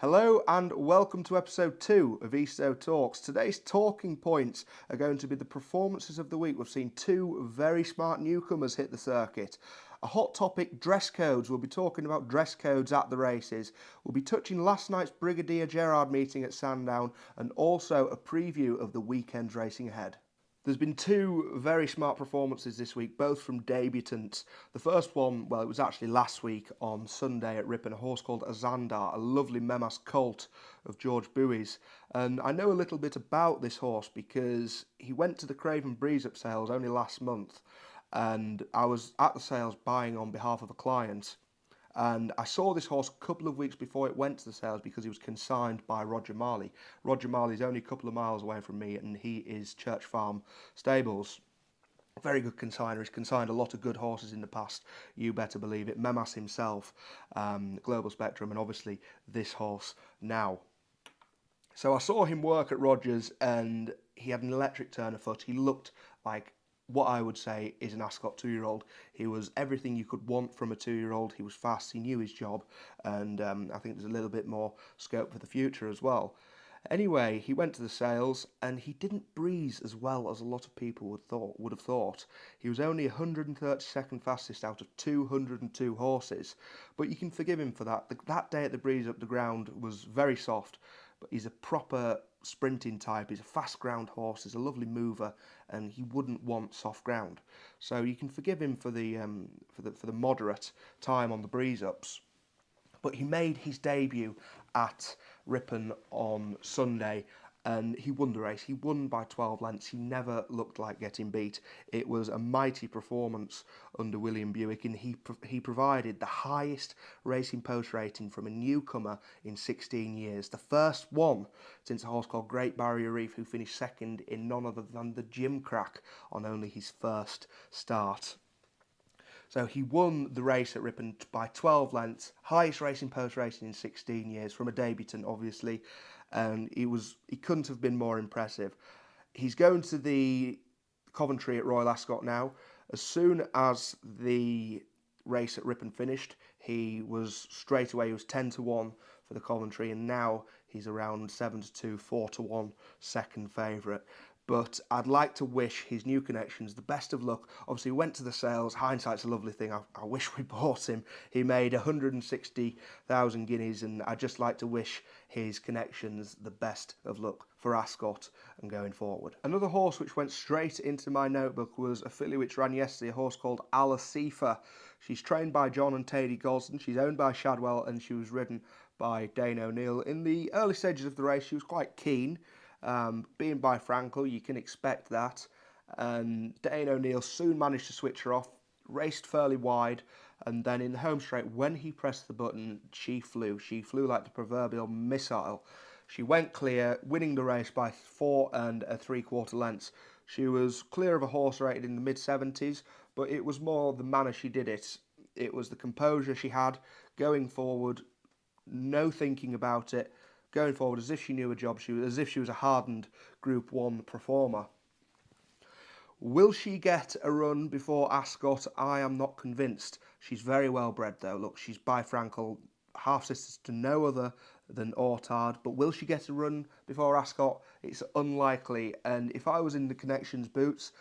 Hello and welcome to episode 2 of Easto Talks. Today's talking points are going to be the performances of the week. We've seen two very smart newcomers hit the circuit. A hot topic, dress codes. We'll be talking about dress codes at the races. We'll be touching last night's Brigadier Gerard meeting at Sandown and also a preview of the weekend's racing ahead. There's been two very smart performances this week, both from debutants. The first one, well, it was actually last week on Sunday at Ripon, a horse called Azandar, a lovely Memas colt of George Bowie's. And I know a little bit about this horse because he went to the Craven Breeze Up sales only last month, and I was at the sales buying on behalf of a client. And I saw this horse a couple of weeks before it went to the sales because he was consigned by Roger Marley. Roger Marley is only a couple of miles away from me and he is Church Farm Stables. Very good consigner. He's consigned a lot of good horses in the past, you better believe it. Memas himself, Global Spectrum, and obviously this horse now. So I saw him work at Rogers and he had an electric turn of foot. He looked like what I would say is an Ascot 2-year-old. He was everything you could want from a 2-year-old. He was fast, he knew his job, and I think there's a little bit more scope for the future as well. Anyway, he went to the sales and he didn't breeze as well as a lot of people would have thought. He was only 132nd fastest out of 202 horses, but you can forgive him for that. That day at the breeze up, the ground was very soft, but he's a proper sprinting type. He's a fast ground horse. He's a lovely mover, and he wouldn't want soft ground. So you can forgive him for the moderate time on the breeze ups. But he made his debut at Ripon on Sunday and he won the race. He won by 12 lengths. He never looked like getting beat. It was a mighty performance under William Buick and he provided the highest racing post rating from a newcomer in 16 years. The first one since a horse called Great Barrier Reef who finished second in none other than the Gimcrack on only his first start. So he won the race at Ripon by 12 lengths, highest racing post racing in 16 years from a debutant, obviously, and he couldn't have been more impressive. He's going to the Coventry at Royal Ascot now. As soon as the race at Ripon finished, he was 10 to 1 for the Coventry, and now he's around 7 to 2, 4 to 1 second favourite. But I'd like to wish his new connections the best of luck. Obviously, he went to the sales. Hindsight's a lovely thing. I wish we bought him. He made 160,000 guineas, and I'd just like to wish his connections the best of luck for Ascot and going forward. Another horse which went straight into my notebook was a filly which ran yesterday, a horse called Alasifa. She's trained by John and Tady Gosden. She's owned by Shadwell, and she was ridden by Dane O'Neill. In the early stages of the race, she was quite keen. Being by Frankel, you can expect that. And Dane O'Neill soon managed to switch her off, raced fairly wide, and then in the home straight, when he pressed the button, she flew. She flew like the proverbial missile. She went clear, winning the race by 4 3/4 lengths. She was clear of a horse rated in the mid-70s, but it was more the manner she did it. It was the composure she had, going forward, no thinking about it, going forward as if she knew her job, as if she was a hardened Group 1 performer. Will she get a run before Ascot? I am not convinced. She's very well bred though. Look, she's by Frankel, half-sisters to no other than Ortard. But will she get a run before Ascot? It's unlikely. And if I was in the Connections boots,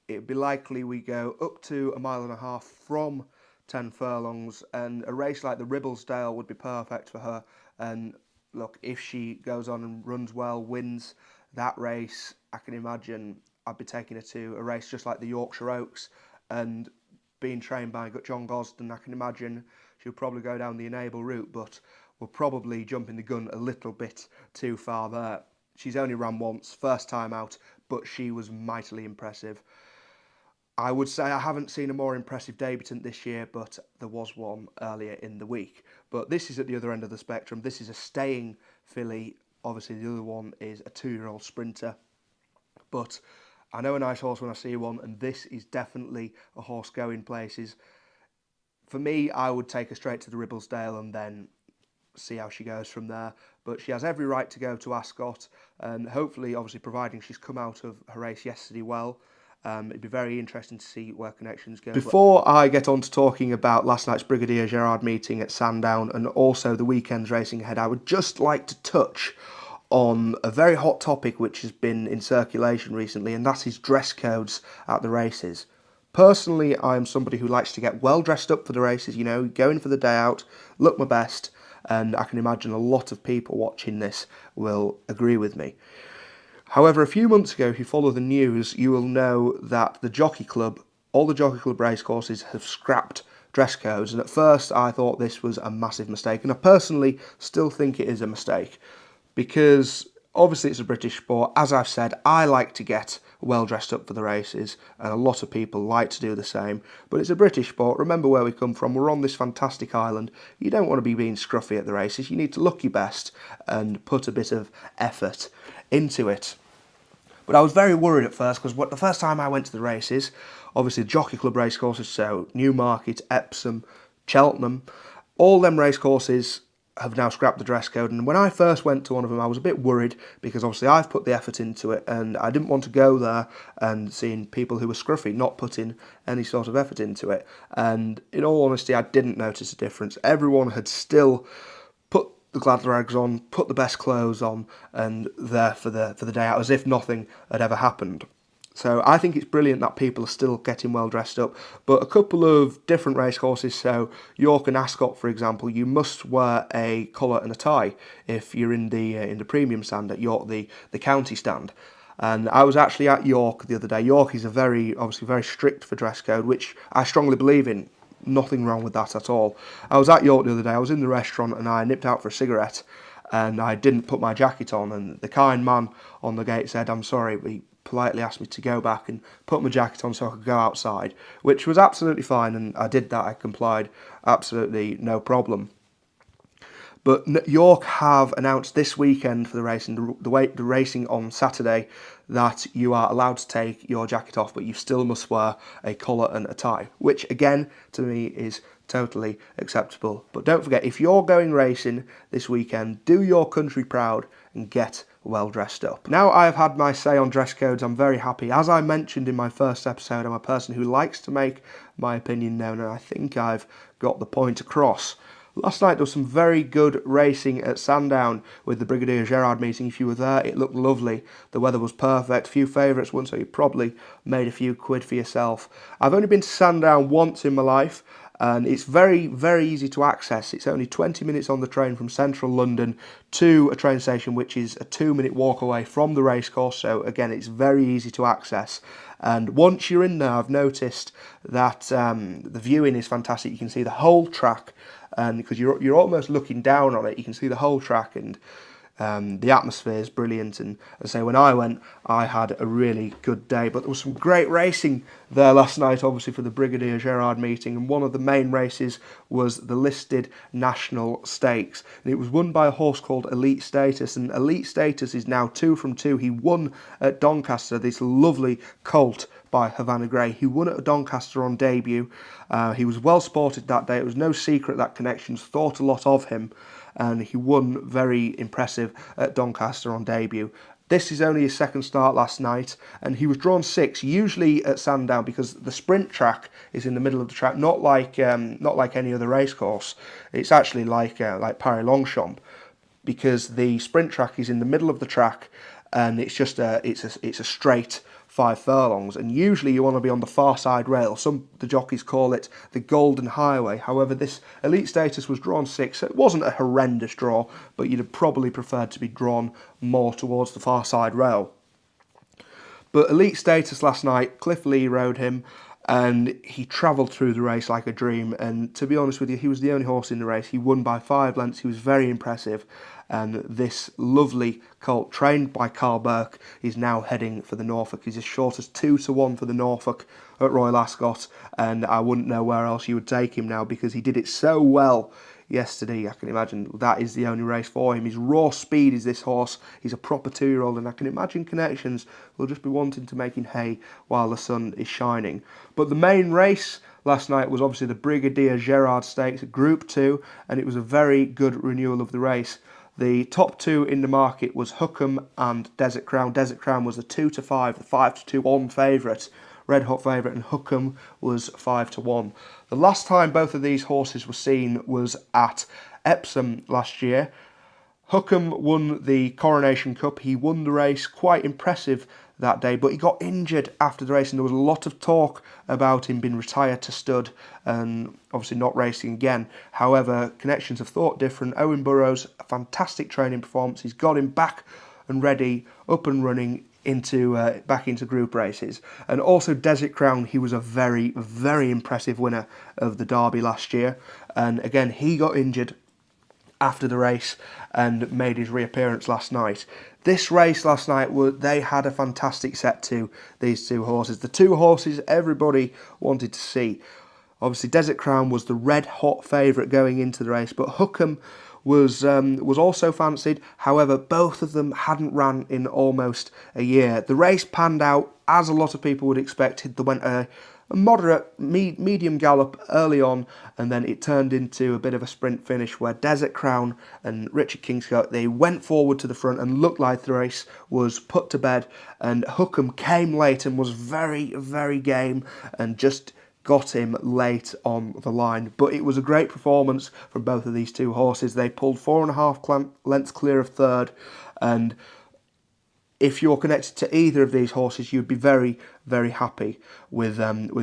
it'd be likely we go up to 1.5 miles from 10 furlongs. And a race like the Ribblesdale would be perfect for her. And look, if she goes on and runs well, wins that race, I can imagine I'd be taking her to a race just like the Yorkshire Oaks and being trained by John Gosden. I can imagine she'll probably go down the Enable route, but we're probably jumping the gun a little bit too far there. She's only ran once, first time out, but she was mightily impressive. I would say I haven't seen a more impressive debutant this year, but there was one earlier in the week. But this is at the other end of the spectrum. This is a staying filly. Obviously, the other one is a 2-year-old sprinter. But I know a nice horse when I see one, and this is definitely a horse going places. For me, I would take her straight to the Ribblesdale and then see how she goes from there. But she has every right to go to Ascot, and hopefully, obviously, providing she's come out of her race yesterday well, It'd be very interesting to see where connections go. Before I get on to talking about last night's Brigadier Gerard meeting at Sandown and also the weekend's racing ahead, I would just like to touch on a very hot topic which has been in circulation recently, and that is dress codes at the races. Personally, I am somebody who likes to get well dressed up for the races, you know, go in for the day out, look my best, and I can imagine a lot of people watching this will agree with me. However, a few months ago, if you follow the news, you will know that the Jockey Club, all the Jockey Club racecourses have scrapped dress codes, and at first I thought this was a massive mistake, and I personally still think it is a mistake, because obviously it's a British sport. As I've said, I like to get well dressed up for the races, and a lot of people like to do the same, but it's a British sport. Remember where we come from. We're on this fantastic island. You don't want to be being scruffy at the races. You need to look your best and put a bit of effort into it. But I was very worried at first, because the first time I went to the races, obviously the Jockey Club racecourses, so Newmarket, Epsom, Cheltenham, all them racecourses have now scrapped the dress code, and when I first went to one of them I was a bit worried, because obviously I've put the effort into it and I didn't want to go there and seeing people who were scruffy not putting any sort of effort into it. And in all honesty, I didn't notice a difference. Everyone had still put the glad rags on, put the best clothes on, and there for the day out, as if nothing had ever happened. So I think it's brilliant that people are still getting well dressed up. But a couple of different racecourses, so York and Ascot, for example, you must wear a collar and a tie if you're in the premium stand at York, the county stand. And I was actually at York the other day. York is obviously very strict for dress code, which I strongly believe in. Nothing wrong with that at all. I was at York the other day. I was in the restaurant and I nipped out for a cigarette, and I didn't put my jacket on. And the kind man on the gate said, "I'm sorry." He politely asked me to go back and put my jacket on so I could go outside, which was absolutely fine, and I did that. I complied, absolutely no problem. But York have announced this weekend for the racing, the racing on Saturday, that you are allowed to take your jacket off, but you still must wear a collar and a tie, which again, to me, is totally acceptable. But don't forget, if you're going racing this weekend, do your country proud and get well dressed up. Now I've had my say on dress codes, I'm very happy. As I mentioned in my first episode, I'm a person who likes to make my opinion known, and I think I've got the point across. Last night there was some very good racing at Sandown with the Brigadier Gerard meeting. If you were there, it looked lovely. The weather was perfect. A few favourites won, so you probably made a few quid for yourself. I've only been to Sandown once in my life, and it's very, very easy to access. It's only 20 minutes on the train from central London to a train station, which is a 2-minute walk away from the racecourse. So again, it's very easy to access. And once you're in there, I've noticed that the viewing is fantastic. You can see the whole track, and because you're almost looking down on it, you can see the whole track, and the atmosphere is brilliant. And as I say, when I went, I had a really good day. But there was some great racing there last night, obviously, for the Brigadier Gerard meeting. And one of the main races was the listed National Stakes. And it was won by a horse called Elite Status. And Elite Status is now 2 from 2. He won at Doncaster, this lovely colt by Havana Grey. He won at Doncaster on debut. He was well sported that day. It was no secret that Connections thought a lot of him, and he won very impressive at Doncaster on debut. This is only his second start last night, and he was drawn 6. Usually at Sandown, because the sprint track is in the middle of the track, not like any other racecourse. It's actually like Paris Longchamp, because the sprint track is in the middle of the track, and it's just it's a straight 5 furlongs, and usually you want to be on the far side rail. The jockeys call it the Golden Highway. However, this Elite Status was drawn 6, so it wasn't a horrendous draw, but you'd have probably preferred to be drawn more towards the far side rail. But Elite Status last night, Cliff Lee rode him, and he travelled through the race like a dream. And to be honest with you, he was the only horse in the race. He won by 5 lengths. He was very impressive. And this lovely colt, trained by Carl Burke, is now heading for the Norfolk. He's as short as 2-1 for the Norfolk at Royal Ascot, and I wouldn't know where else you would take him now, because he did it so well yesterday. I can imagine that is the only race for him. His raw speed is this horse. He's a proper 2-year-old, and I can imagine Connections will just be wanting to make him hay while the sun is shining. But the main race last night was obviously the Brigadier Gerard Stakes, Group 2, and it was a very good renewal of the race. The top 2 in the market was Hookham and Desert Crown. Desert Crown was the 2-5, the 5-2 on favourite, red hot favourite, and Hookham was 5-1. The last time both of these horses were seen was at Epsom last year. Hookham won the Coronation Cup. He won the race, quite impressive that day, but he got injured after the race, and there was a lot of talk about him being retired to stud and obviously not racing again. However, connections have thought different. Owen Burrows, a fantastic training performance. He's got him back and ready, up and running back into group races. And also Desert Crown, he was a very, very impressive winner of the Derby last year. And again, he got injured after the race and made his reappearance last night. This race last night, they had a fantastic set to these two horses. The two horses everybody wanted to see. Obviously, Desert Crown was the red-hot favourite going into the race, but Hookham was also fancied. However, both of them hadn't ran in almost a year. The race panned out as a lot of people would expect. They went a moderate, medium gallop early on, and then it turned into a bit of a sprint finish where Desert Crown and Richard Kingscote, they went forward to the front and looked like the race was put to bed, and Hookham came late and was very, very game and just got him late on the line. But it was a great performance from both of these two horses. They pulled 4.5 lengths clear of third, and if you're connected to either of these horses, you'd be very, very happy with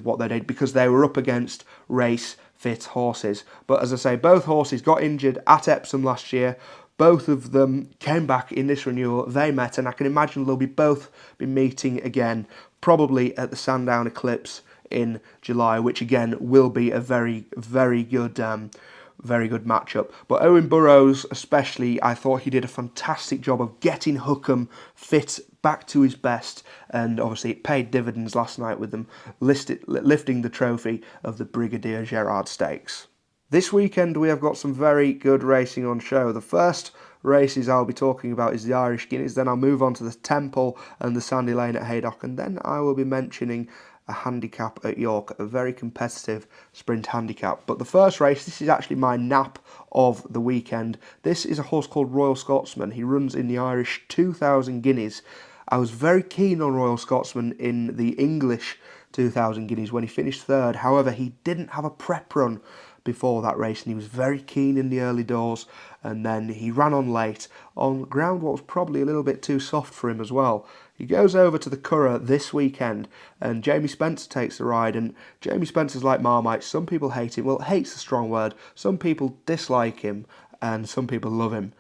what they did, because they were up against race-fit horses. But as I say, both horses got injured at Epsom last year. Both of them came back in this renewal. They met, and I can imagine they'll both be meeting again, probably at the Sandown Eclipse in July, which again will be a very, very good matchup. But Owen Burrows especially, I thought he did a fantastic job of getting Hookham fit back to his best, and obviously it paid dividends last night with them lifting the trophy of the Brigadier Gerard Stakes. This weekend we have got some very good racing on show. The first races I'll be talking about is the Irish Guineas, then I'll move on to the Temple and the Sandy Lane at Haydock, and then I will be mentioning a handicap at York, a very competitive sprint handicap. But the first race, this is actually my nap of the weekend. This is a horse called Royal Scotsman. He runs in the Irish 2000 Guineas. I was very keen on Royal Scotsman in the English 2000 Guineas when he finished third. However, he didn't have a prep run before that race, and he was very keen in the early doors, and then he ran on late on ground what was probably a little bit too soft for him as well. He goes over to the Curragh this weekend, and Jamie Spencer takes the ride, and Jamie Spencer's like Marmite. Some people hate him. Well, hate's a strong word. Some people dislike him, and some people love him.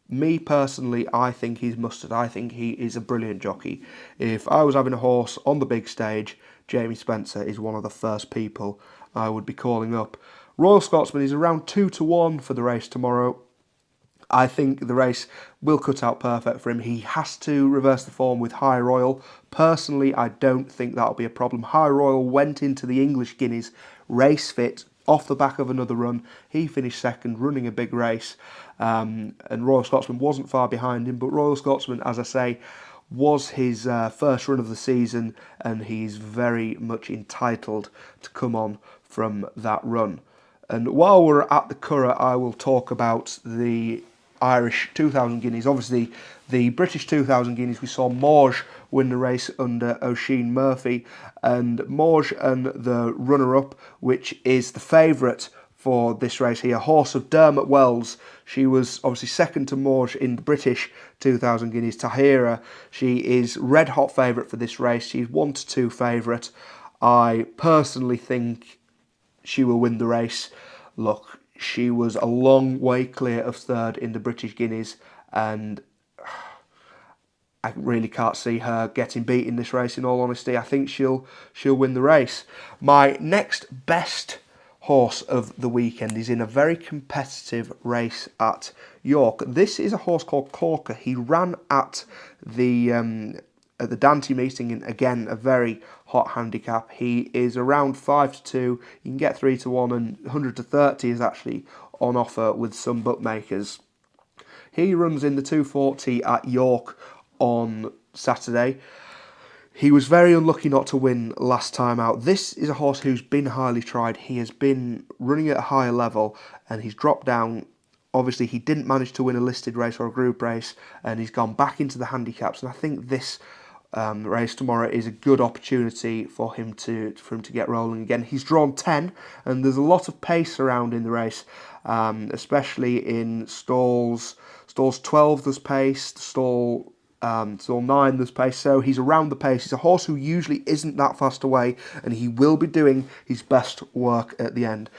Me personally, I think he's mustard. I think he is a brilliant jockey. If I was having a horse on the big stage, Jamie Spencer is one of the first people I would be calling up. Royal Scotsman is around 2-1 for the race tomorrow. I think the race will cut out perfect for him. He has to reverse the form with High Royal. Personally, I don't think that'll be a problem. High Royal went into the English Guineas race fit off the back of another run. He finished second, running a big race, and Royal Scotsman wasn't far behind him. But Royal Scotsman, as I say, was his first run of the season, and he's very much entitled to come on from that run. And while we're at the Curragh, I will talk about the Irish 2000 Guineas. Obviously, the British 2000 Guineas, we saw Morge win the race under Oisin Murphy, and Morge and the runner-up, which is the favourite for this race here, horse of Dermot Wells. She was obviously second to Morge in the British 2000 Guineas. Tahira, she is red-hot favourite for this race. She's 1-2 favourite. I personally think she will win the race. Look, she was a long way clear of third in the British Guineas, and I really can't see her getting beat in this race, in all honesty. I think she'll win the race. My next best horse of the weekend is in a very competitive race at York. This is a horse called Corker. He ran at the Dante meeting, and again, a very hot handicap. He is around 5-2. You can get 3-1, and 100-30 is actually on offer with some bookmakers. He runs in the 240 at York on Saturday. He was very unlucky not to win last time out. This is a horse who's been highly tried. He has been running at a higher level, and he's dropped down. Obviously, he didn't manage to win a listed race or a group race, and he's gone back into the handicaps, and I think this race tomorrow is a good opportunity for him to get rolling again. He's drawn 10, and there's a lot of pace surrounding the race, especially in stalls. Stalls 12 there's pace, stall 9 there's pace, so he's around the pace. He's a horse who usually isn't that fast away, and he will be doing his best work at the end.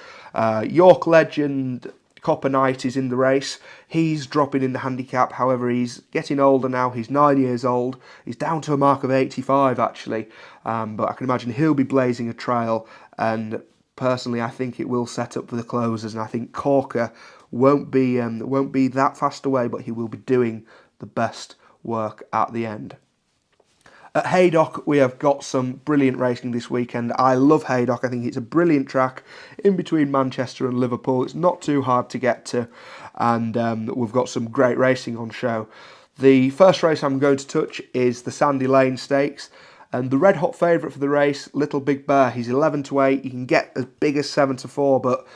York Legend Copper Knight is in the race. He's dropping in the handicap, however he's getting older now. He's 9 years old. He's down to a mark of 85 actually, but I can imagine he'll be blazing a trail, and personally I think it will set up for the closers, and I think Corker won't be that fast away, but he will be doing the best work at the end. At Haydock, we have got some brilliant racing this weekend. I love Haydock. I think it's a brilliant track in between Manchester and Liverpool. It's not too hard to get to, and we've got some great racing on show. The first race I'm going to touch is the Sandy Lane Stakes, and the red hot favourite for the race, Little Big Bear. He's 11-8. You can get as big as 7-4, but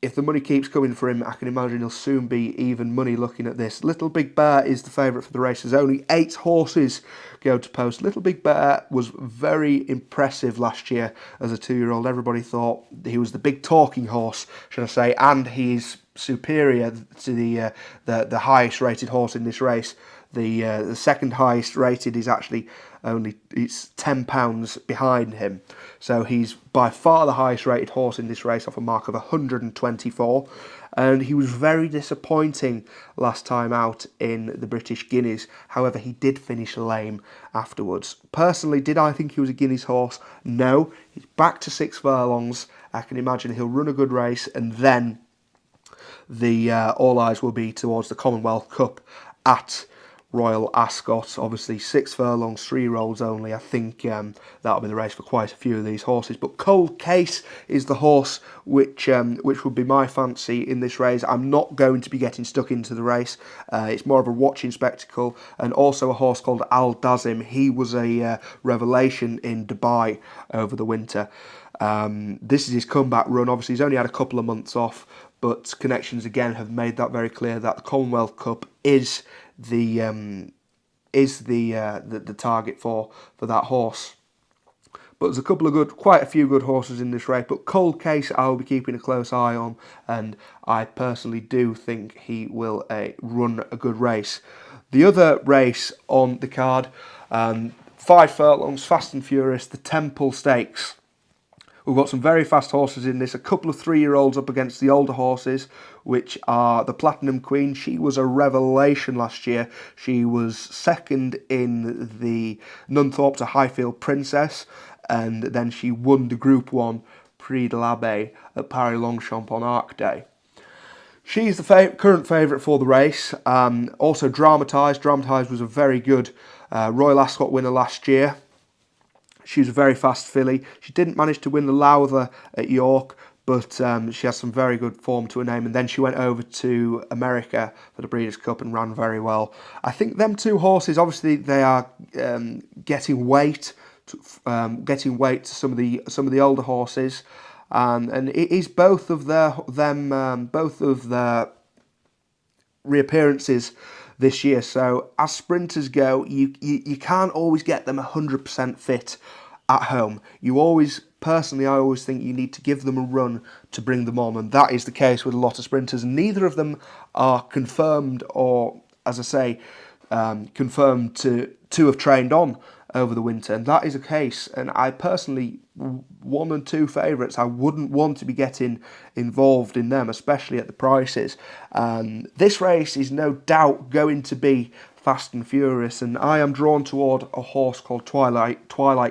if the money keeps coming for him, I can imagine he'll soon be even money looking at this. Little Big Bear is the favourite for the race. There's only 8 horses go to post. Little Big Bear was very impressive last year as a 2-year-old. Everybody thought he was the big talking horse, should I say, and he's superior to the highest rated horse in this race. The second highest rated is actually it's £10 behind him. So he's by far the highest rated horse in this race off a mark of 124. And he was very disappointing last time out in the British Guineas. However, he did finish lame afterwards. Personally, did I think he was a Guineas horse? No. He's back to 6 furlongs. I can imagine he'll run a good race, and then the all eyes will be towards the Commonwealth Cup at Royal Ascot. Obviously 6 furlongs, 3-year-olds only. I think that'll be the race for quite a few of these horses. But Cold Case is the horse which would be my fancy in this race. I'm not going to be getting stuck into the race. It's more of a watching spectacle. And also a horse called Al Dazim. He was a revelation in Dubai over the winter. This is his comeback run. Obviously he's only had a couple of months off, but connections again have made that very clear that the Commonwealth Cup is the target for that horse. But there's quite a few good horses in this race. But Cold Case I will be keeping a close eye on, and I personally do think he will run a good race. The other race on the card, 5 furlongs, fast and furious, the Temple Stakes. We've got some very fast horses in this, a couple of 3-year-olds up against the older horses, which are the Platinum Queen. She was a revelation last year. She was second in the Nunthorpe to Highfield Princess, and then she won the Group 1 Prix de l'Abbé at Paris Longchamp on Arc Day. She's the current favourite for the race. Also Dramatised. Dramatised was a very good Royal Ascot winner last year. She was a very fast filly. She didn't manage to win the Lowther at York, but she has some very good form to her name. And then she went over to America for the Breeders' Cup and ran very well. I think them 2 horses, obviously, they are getting weight to some of the older horses, and it is both of their reappearances this year. So as sprinters go, you can't always get them 100% fit at home. I always think you need to give them a run to bring them on, and that is the case with a lot of sprinters. Neither of them are confirmed, or as I say, confirmed to have trained on over the winter, and that is a case. And I personally, 1 and 2 favourites, I wouldn't want to be getting involved in them, especially at the prices. This race is no doubt going to be fast and furious, and I am drawn toward a horse called Twilight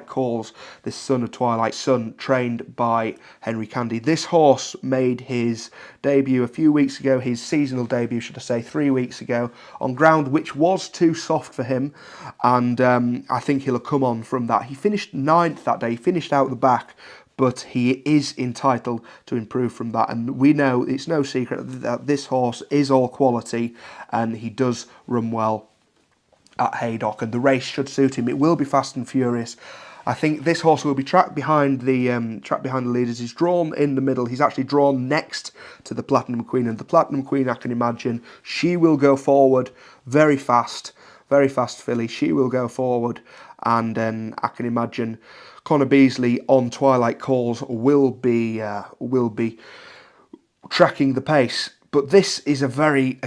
Calls, this son of Twilight Sun, trained by Henry Candy. This horse made his debut a few weeks ago, his seasonal debut, should I say, 3 weeks ago, on ground which was too soft for him, and I think he'll come on from that. He finished 9th that day, he finished out the back, but he is entitled to improve from that. And we know, it's no secret, that this horse is all quality, and he does run well at Haydock, and the race should suit him. It will be fast and furious. I think this horse will be tracked behind the leaders. He's drawn in the middle. He's actually drawn next to the Platinum Queen, and the Platinum Queen, I can imagine, she will go forward very fast, very fast filly. She will go forward, and then I can imagine Connor Beasley on Twilight Calls will be tracking the pace. But this is a very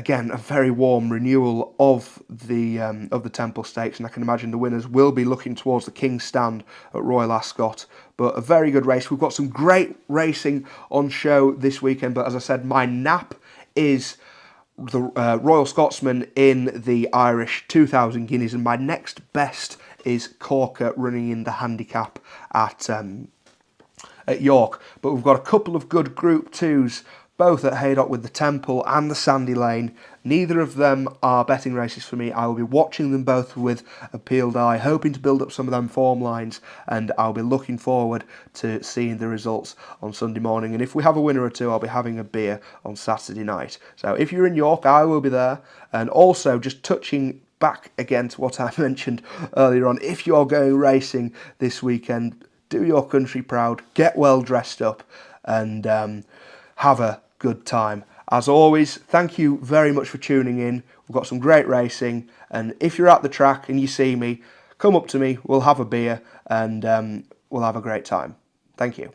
warm renewal of the Temple Stakes, and I can imagine the winners will be looking towards the King's Stand at Royal Ascot. But a very good race. We've got some great racing on show this weekend. But as I said, my nap is the Royal Scotsman in the Irish 2,000 guineas, and my next best is Corker running in the handicap at York. But we've got a couple of good Group 2s, both at Haydock with the Temple and the Sandy Lane. Neither of them are betting races for me. I will be watching them both with a peeled eye, hoping to build up some of them form lines, and I'll be looking forward to seeing the results on Sunday morning. And if we have a winner or two, I'll be having a beer on Saturday night. So if you're in York, I will be there. And also, just touching back again to what I mentioned earlier on, if you're going racing this weekend, do your country proud, get well dressed up, and have a good time. As always, thank you very much for tuning in. We've got some great racing, and if you're at the track and you see me, come up to me, we'll have a beer, and we'll have a great time. Thank you.